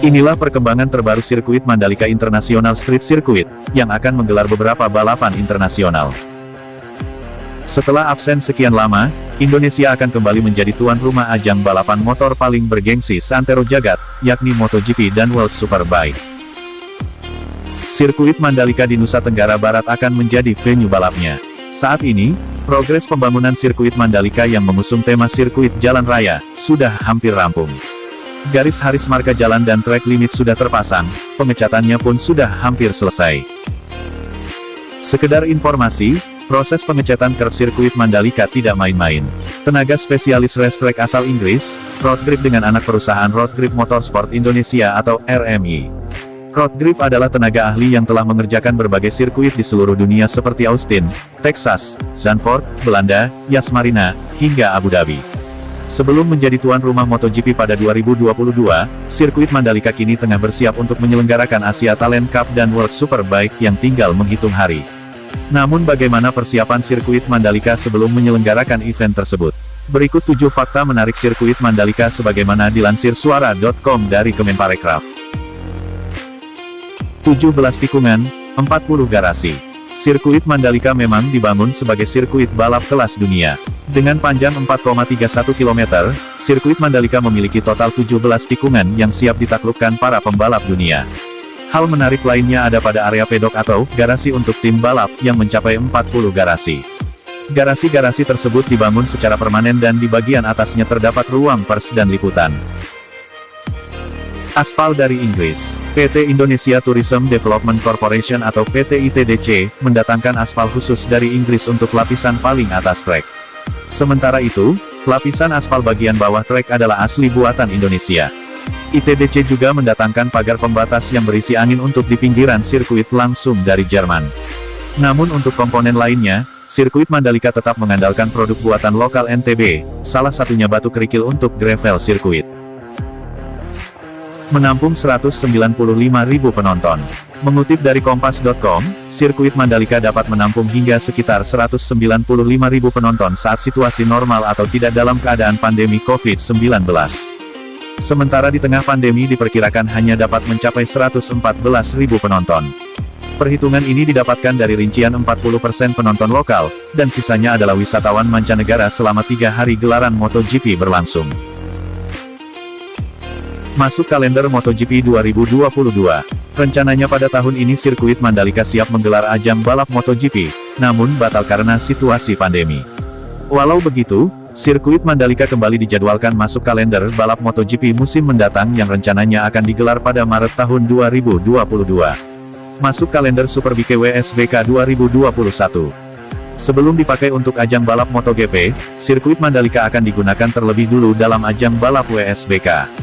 Inilah perkembangan terbaru sirkuit Mandalika International Street Circuit, yang akan menggelar beberapa balapan internasional. Setelah absen sekian lama, Indonesia akan kembali menjadi tuan rumah ajang balapan motor paling bergengsi seantero jagat, yakni MotoGP dan World Superbike. Sirkuit Mandalika di Nusa Tenggara Barat akan menjadi venue balapnya. Saat ini, progres pembangunan sirkuit Mandalika yang mengusung tema sirkuit jalan raya, sudah hampir rampung. Garis-garis marka jalan dan track limit sudah terpasang, pengecatannya pun sudah hampir selesai. Sekedar informasi, proses pengecatan kerb sirkuit Mandalika tidak main-main. Tenaga spesialis racetrack asal Inggris, Road Grip dengan anak perusahaan Road Grip Motorsport Indonesia atau RMI. Road Grip adalah tenaga ahli yang telah mengerjakan berbagai sirkuit di seluruh dunia seperti Austin, Texas, Zandvoort, Belanda, Yas Marina, hingga Abu Dhabi. Sebelum menjadi tuan rumah MotoGP pada 2022, sirkuit Mandalika kini tengah bersiap untuk menyelenggarakan Asia Talent Cup dan World Superbike yang tinggal menghitung hari. Namun bagaimana persiapan sirkuit Mandalika sebelum menyelenggarakan event tersebut? Berikut 7 fakta menarik sirkuit Mandalika sebagaimana dilansir suara.com dari Kemenparekraf. 17 tikungan, 40 garasi. Sirkuit Mandalika memang dibangun sebagai sirkuit balap kelas dunia. Dengan panjang 4,31 km, sirkuit Mandalika memiliki total 17 tikungan yang siap ditaklukkan para pembalap dunia. Hal menarik lainnya ada pada area pedok atau garasi untuk tim balap yang mencapai 40 garasi. Garasi-garasi tersebut dibangun secara permanen dan di bagian atasnya terdapat ruang pers dan liputan. Aspal dari Inggris. PT Indonesia Tourism Development Corporation atau PT ITDC, mendatangkan aspal khusus dari Inggris untuk lapisan paling atas trek. Sementara itu, lapisan aspal bagian bawah trek adalah asli buatan Indonesia. ITDC juga mendatangkan pagar pembatas yang berisi angin untuk di pinggiran sirkuit langsung dari Jerman. Namun untuk komponen lainnya, sirkuit Mandalika tetap mengandalkan produk buatan lokal NTB, salah satunya batu kerikil untuk gravel sirkuit. Menampung 195.000 penonton. Mengutip dari Kompas.com, sirkuit Mandalika dapat menampung hingga sekitar 195.000 penonton saat situasi normal atau tidak dalam keadaan pandemi COVID-19. Sementara di tengah pandemi diperkirakan hanya dapat mencapai 114.000 penonton. Perhitungan ini didapatkan dari rincian 40% penonton lokal, dan sisanya adalah wisatawan mancanegara selama 3 hari gelaran MotoGP berlangsung. Masuk kalender MotoGP 2022. Rencananya pada tahun ini sirkuit Mandalika siap menggelar ajang balap MotoGP, namun batal karena situasi pandemi. Walau begitu, sirkuit Mandalika kembali dijadwalkan masuk kalender balap MotoGP musim mendatang yang rencananya akan digelar pada Maret tahun 2022. Masuk kalender Superbike WSBK 2021. Sebelum dipakai untuk ajang balap MotoGP, sirkuit Mandalika akan digunakan terlebih dulu dalam ajang balap WSBK.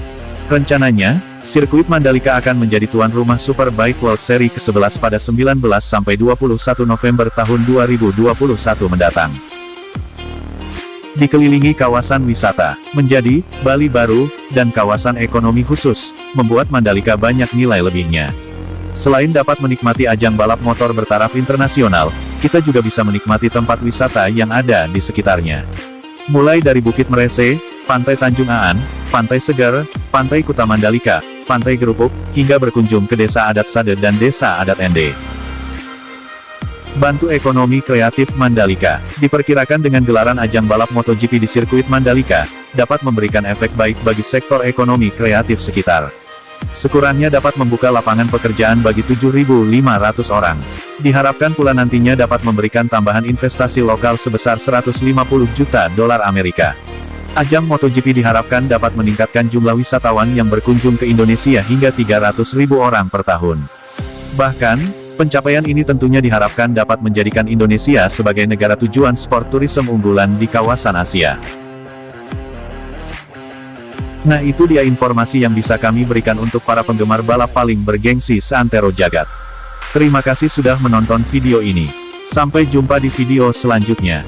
Rencananya, sirkuit Mandalika akan menjadi tuan rumah Superbike World Series ke-11 pada 19-21 November tahun 2021 mendatang. Dikelilingi kawasan wisata, menjadi Bali baru, dan kawasan ekonomi khusus, membuat Mandalika banyak nilai lebihnya. Selain dapat menikmati ajang balap motor bertaraf internasional, kita juga bisa menikmati tempat wisata yang ada di sekitarnya. Mulai dari Bukit Merese, Pantai Tanjung Aan, Pantai Segar, Pantai Kuta Mandalika, Pantai Gerupuk, hingga berkunjung ke Desa Adat Sade dan Desa Adat Ende. Bantu ekonomi kreatif Mandalika. Diperkirakan dengan gelaran ajang balap MotoGP di sirkuit Mandalika, dapat memberikan efek baik bagi sektor ekonomi kreatif sekitar. Sekurangnya dapat membuka lapangan pekerjaan bagi 7.500 orang. Diharapkan pula nantinya dapat memberikan tambahan investasi lokal sebesar 150 juta dolar Amerika. Ajang MotoGP diharapkan dapat meningkatkan jumlah wisatawan yang berkunjung ke Indonesia hingga 300.000 orang per tahun. Bahkan, pencapaian ini tentunya diharapkan dapat menjadikan Indonesia sebagai negara tujuan sport tourism unggulan di kawasan Asia. Nah, itu dia informasi yang bisa kami berikan untuk para penggemar balap paling bergengsi seantero jagat. Terima kasih sudah menonton video ini. Sampai jumpa di video selanjutnya.